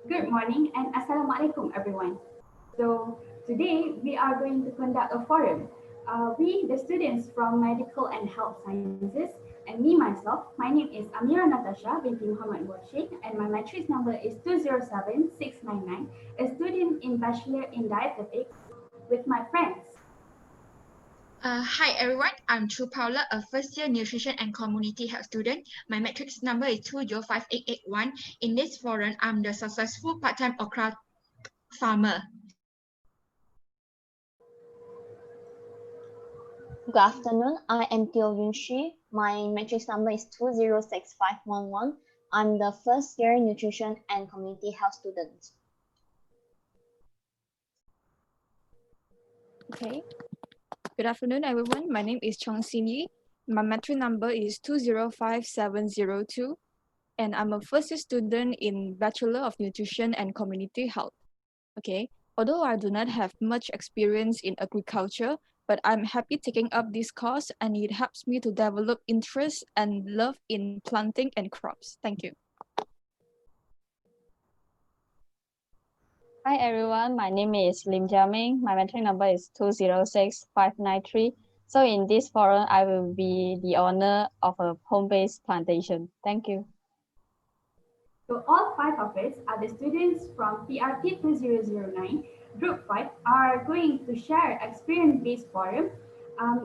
Good morning and Assalamualaikum everyone. So today we are going to conduct a forum. We, the students from Medical and Health Sciences, and me myself, my name is AMIRA NATASHA binti MUBASHEER, and my matrix number is 207699, a student in Bachelor in Dietetics with my friends. Hi everyone, I'm Choo Paula, a first year nutrition and community health student. My matrix number is 205881. In this forum, I'm the successful part-time okra farmer. Good afternoon, I am Teo Yunshi. My matrix number is 206511. I'm the first year nutrition and community health student. Okay. Good afternoon, everyone. My name is Chong Yi. My matric number is 205702, and I'm a first-year student in Bachelor of Nutrition and Community Health. Okay. Although I do not have much experience in agriculture, but I'm happy taking up this course, and it helps me to develop interest and love in planting and crops. Thank you. Hi everyone, my name is Lim Jiaming. My matric number is 206593. So in this forum, I will be the owner of a home-based plantation. Thank you. So all 5 of us are the students from PRT2009, Group 5, are going to share experience-based forum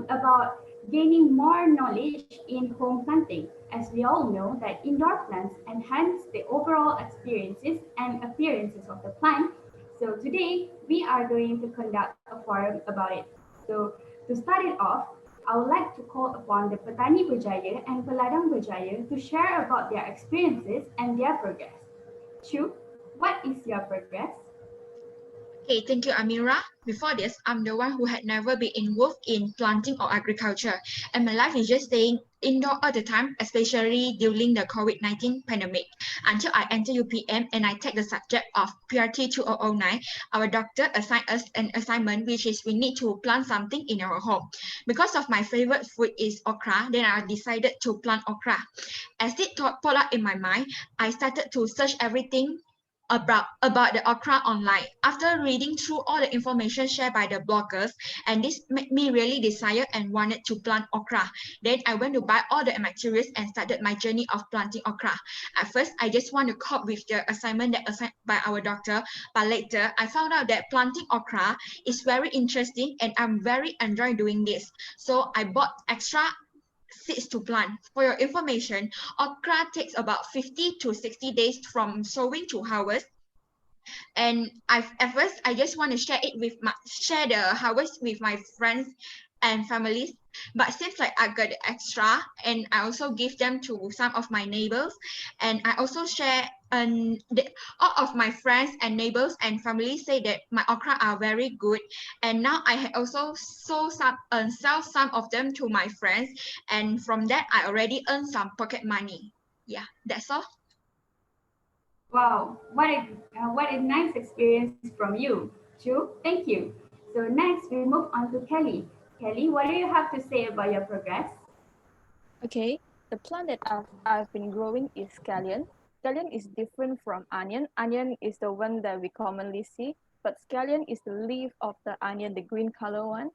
about gaining more knowledge in home planting. As we all know that indoor plants enhance the overall experiences and appearances of the plant. So today we are going to conduct a forum about it. So to start it off, I would like to call upon the Petani Berjaya and Peladang Berjaya to share about their experiences and their progress. Choo, what is your progress? Okay, thank you, Amira. Before this, I'm the one who had never been involved in planting or agriculture, and my life is just staying indoor all the time, especially during the COVID-19 pandemic. Until I enter UPM and I take the subject of PRT2009, our doctor assigned us an assignment, which is we need to plant something in our home. Because of my favorite food is okra, then I decided to plant okra. As it popped up in my mind, I started to search everything about the okra online. After reading through all the information shared by the bloggers, and this made me really desire and wanted to plant okra. Then I went to buy all the materials and started my journey of planting okra. At first, I just want to cope with the assignment that assigned by our doctor, but later I found out that planting okra is very interesting and I'm very enjoying doing this. So I bought extra seeds to plant. For your information, okra takes about 50 to 60 days from sowing to harvest. And at first I just want to share the harvest with my friends and families, but seems like I got extra, and I also give them to some of my neighbors, and I also share. And all of my friends and neighbors and family say that my okra are very good, and now I also sell some of them to my friends, and from that I already earn some pocket money. Yeah, that's all. Wow, what a nice experience from you, Choo. Thank you. So next we move on to Kelly. Kelly, what do you have to say about your progress? Okay, the plant that I've been growing is scallion. Scallion is different from onion. Onion is the one that we commonly see, but scallion is the leaf of the onion, the green color one.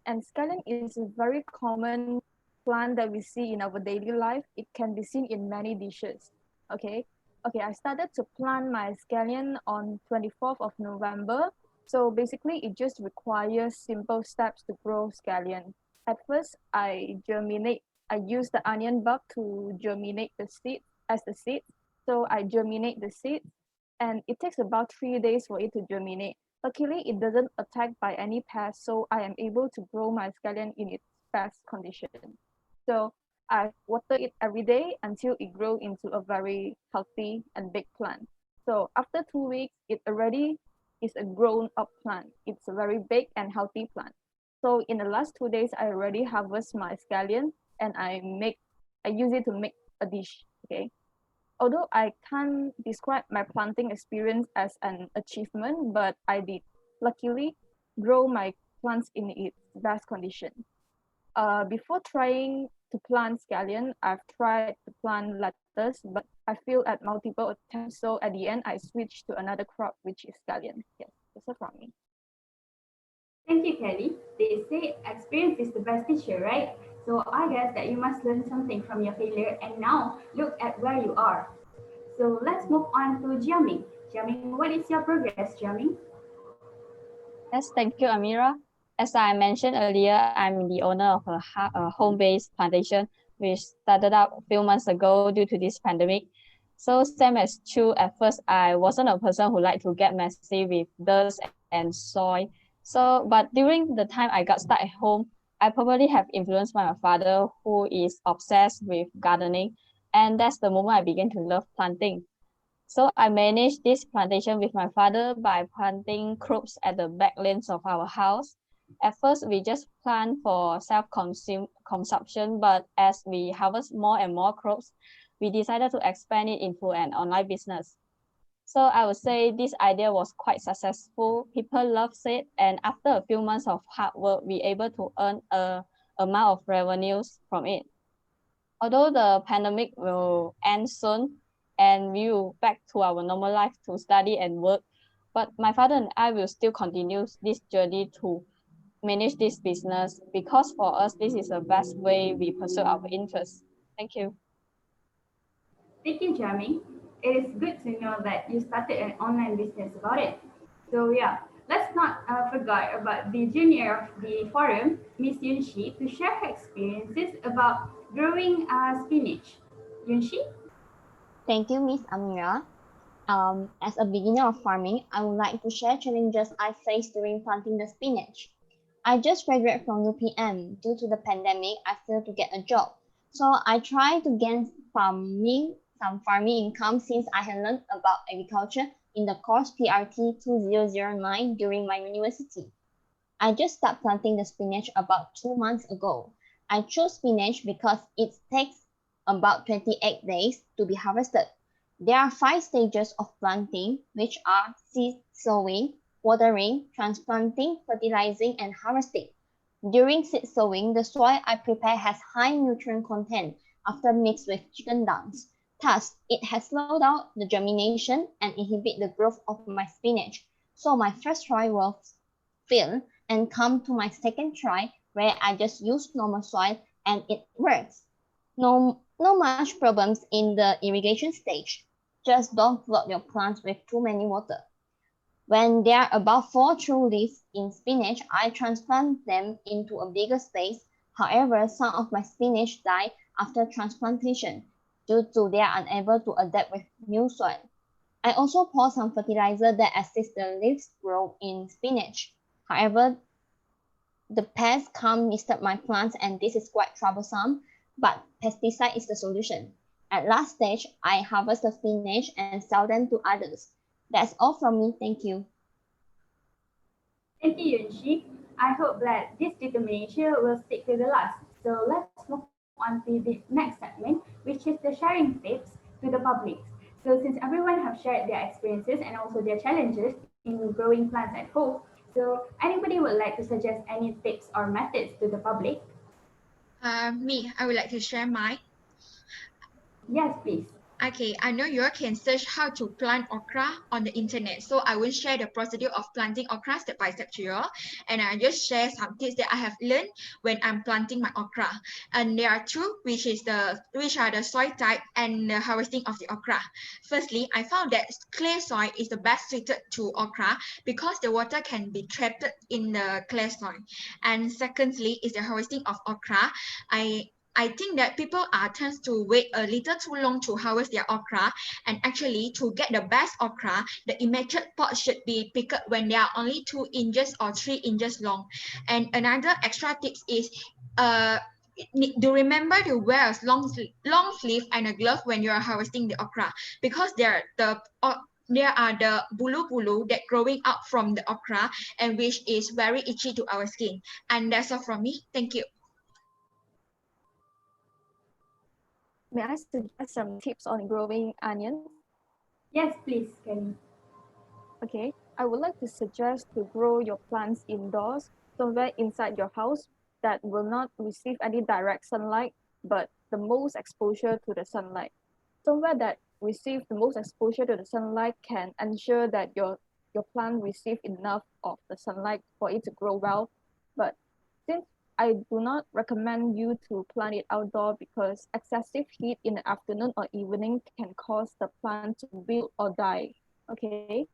And scallion is a very common plant that we see in our daily life. It can be seen in many dishes. Okay, I started to plant my scallion on 24th of November. So basically, it just requires simple steps to grow scallion. At first, I use the onion bulb to germinate the seed as the seed. So I germinate the seed, and it takes about 3 days for it to germinate. Luckily, it doesn't attack by any pest, so I am able to grow my scallion in its best condition. So I water it every day until it grows into a very healthy and big plant. So after 2 weeks, it already is a grown up plant. It's a very big and healthy plant. So in the last 2 days, I already harvest my scallion, and I use it to make a dish. Okay. Although I can't describe my planting experience as an achievement, but I did luckily grow my plants in its best condition. Before trying to plant scallion. I've tried to plant lettuce, but I failed at multiple attempts. So at the end, I switched to another crop, which is scallion. Yes, that's it from me. Thank you, Kelly. They say experience is the best teacher, right? So I guess that you must learn something from your failure and now look at where you are. So let's move on to Jiaming. Jiaming, what is your progress, Jiaming? Yes, thank you, Amira. As I mentioned earlier, I'm the owner of a home-based plantation, which started up a few months ago due to this pandemic. So same as Choo, at first I wasn't a person who liked to get messy with dirt and soil. But during the time I got stuck at home, I probably have influenced by my father, who is obsessed with gardening, and that's the moment I began to love planting. So I managed this plantation with my father by planting crops at the back lanes of our house. At first, we just plant for self-consumption, but as we harvest more and more crops, we decided to expand it into an online business. So I would say this idea was quite successful. People loved it, and after a few months of hard work, we were able to earn a amount of revenues from it. Although the pandemic will end soon and we will back to our normal life to study and work, but my father and I will still continue this journey to manage this business because for us, this is the best way we pursue our interests. Thank you. Thank you, Jiaming. It is good to know that you started an online business about it. So yeah, let's not forget about the junior of the forum, Miss Yunshi, to share her experiences about growing spinach. Yunshi? Thank you, Miss Amira. As a beginner of farming, I would like to share challenges I faced during planting the spinach. I just graduated from UPM. Due to the pandemic, I failed to get a job. So I tried to gain some farming income since I had learned about agriculture in the course PRT2009 during my university. I just started planting the spinach about 2 months ago. I chose spinach because it takes about 28 days to be harvested. There are 5 stages of planting, which are seed sowing, watering, transplanting, fertilizing, and harvesting. During seed sowing, the soil I prepare has high nutrient content after mixed with chicken dungs. Thus, it has slowed down the germination and inhibit the growth of my spinach. So my first try will fail and come to my second try where I just use normal soil and it works. No much problems in the irrigation stage. Just don't flood your plants with too many water. When there are about 4 true leaves in spinach, I transplant them into a bigger space. However, some of my spinach die after transplantation due to they are unable to adapt with new soil. I also pour some fertilizer that assists the leaves grow in spinach. However, the pests come disturb my plants and this is quite troublesome, but pesticide is the solution. At last stage, I harvest the spinach and sell them to others. That's all from me. Thank you. Thank you, Yunshi. I hope that this determination will stick to the last. So let's move on to the next segment, which is the sharing tips to the public. So since everyone have shared their experiences and also their challenges in growing plants at home, so anybody would like to suggest any tips or methods to the public? I would like to share mine. Yes, please. Okay, I know you all can search how to plant okra on the internet. So I will share the procedure of planting okra step by step to you all. And I just share some tips that I have learned when I'm planting my okra. And there are two, which are the soil type and the harvesting of the okra. Firstly, I found that clay soil is the best suited to okra because the water can be trapped in the clay soil. And secondly, is the harvesting of okra. I think that people tends to wait a little too long to harvest their okra, and actually to get the best okra, the immature pod should be picked when they are only 2 inches or 3 inches long. And another extra tips is do remember to wear a long sleeve and a glove when you are harvesting the okra, because there are the bulu that growing up from the okra and which is very itchy to our skin. And that's all from me. Thank you. May I suggest some tips on growing onions? Yes, please, Kenny. Okay, I would like to suggest to grow your plants indoors, somewhere inside your house that will not receive any direct sunlight. but the most exposure to the sunlight. Somewhere that receive the most exposure to the sunlight can ensure that your plant receive enough of the sunlight for it to grow well. But since I do not recommend you to plant it outdoor because excessive heat in the afternoon or evening can cause the plant to wilt or die. Okay.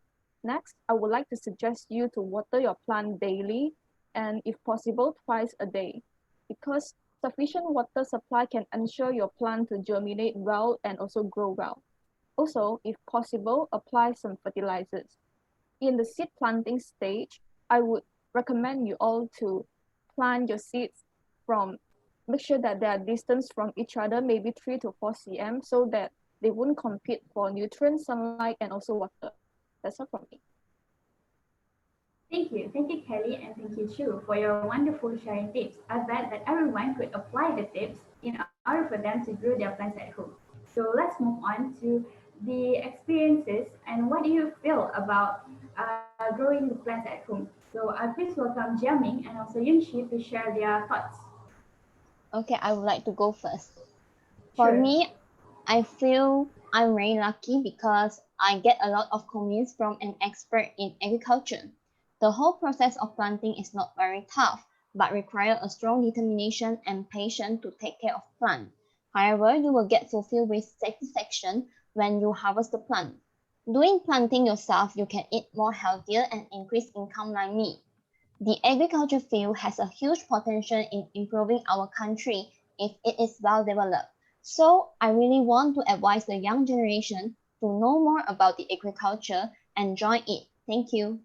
Next, I would like to suggest you to water your plant daily and if possible twice a day because sufficient water supply can ensure your plant to germinate well and also grow well. Also, if possible, apply some fertilizers. In the seed planting stage, I would recommend you all to plant your seeds from, make sure that they are distance from each other, maybe 3 to 4 cm, so that they won't compete for nutrients, sunlight, and also water. That's all from me. Thank you, Kelly, and thank you, Choo, for your wonderful sharing tips. I bet that everyone could apply the tips in order for them to grow their plants at home. So let's move on to the experiences and what do you feel about growing the plants at home. So I please welcome Jiaming and also Yunshi to share their thoughts. Okay, I would like to go first. For Sure. me, I feel I'm very lucky because I get a lot of comments from an expert in agriculture. The whole process of planting is not very tough, but require a strong determination and patience to take care of plant. However, you will get fulfilled with satisfaction when you harvest the plant. Doing planting yourself, you can eat more healthier and increase income like me. The agriculture field has a huge potential in improving our country if it is well developed. So I really want to advise the young generation to know more about the agriculture and join it. Thank you.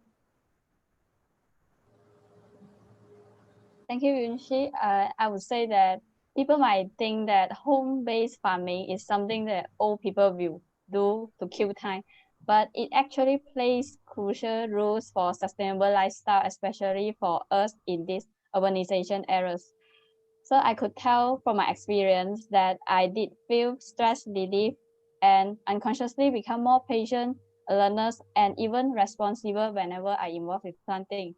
Thank you, Yunshi. I would say that people might think that home-based farming is something that old people will do to kill time, but it actually plays crucial roles for sustainable lifestyle, especially for us in this urbanization eras. So I could tell from my experience that I did feel stress relief and unconsciously become more patient, learner, and even responsible whenever I involve with planting.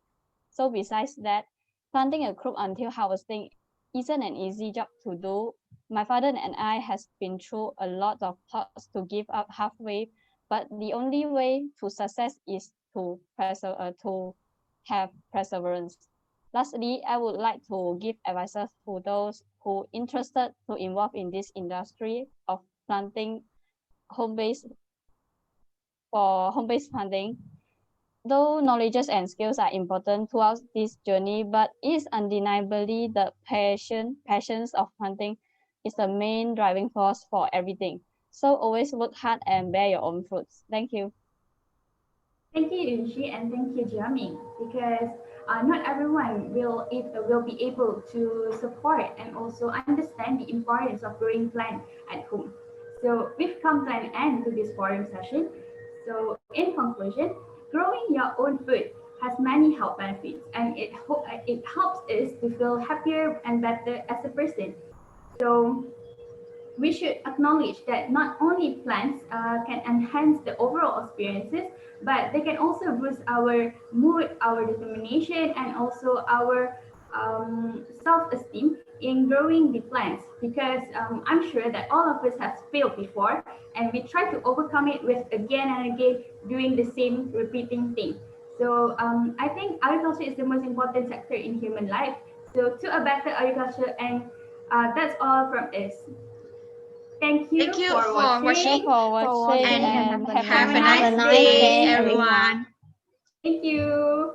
So besides that, planting a crop until harvesting isn't an easy job to do. My father and I has been through a lot of thoughts to give up halfway, but the only way to success is to have perseverance. Lastly, I would like to give advice to those who interested to involve in this industry of planting home-based for home-based planting. Though knowledges and skills are important throughout this journey, but it is undeniably the passions of planting is the main driving force for everything. So always work hard and bear your own fruits. Thank you. Thank you, Yunshi, and thank you, Jiaming, because not everyone will be able to support and also understand the importance of growing plant at home. So we've come to an end to this forum session. So in conclusion, growing your own food has many health benefits, and it helps us to feel happier and better as a person. So we should acknowledge that not only plants can enhance the overall experiences, but they can also boost our mood, our determination, and also our self-esteem in growing the plants. Because I'm sure that all of us has failed before, and we try to overcome it with again and again doing the same repeating thing. So I think agriculture is the most important sector in human life. So to a better agriculture, and that's all from us. Thank Thank you you for for Thank you watching. watching for watching and and have a have a Have a nice nice nice Have a nice day, day. day, everyone. everyone. Thank you.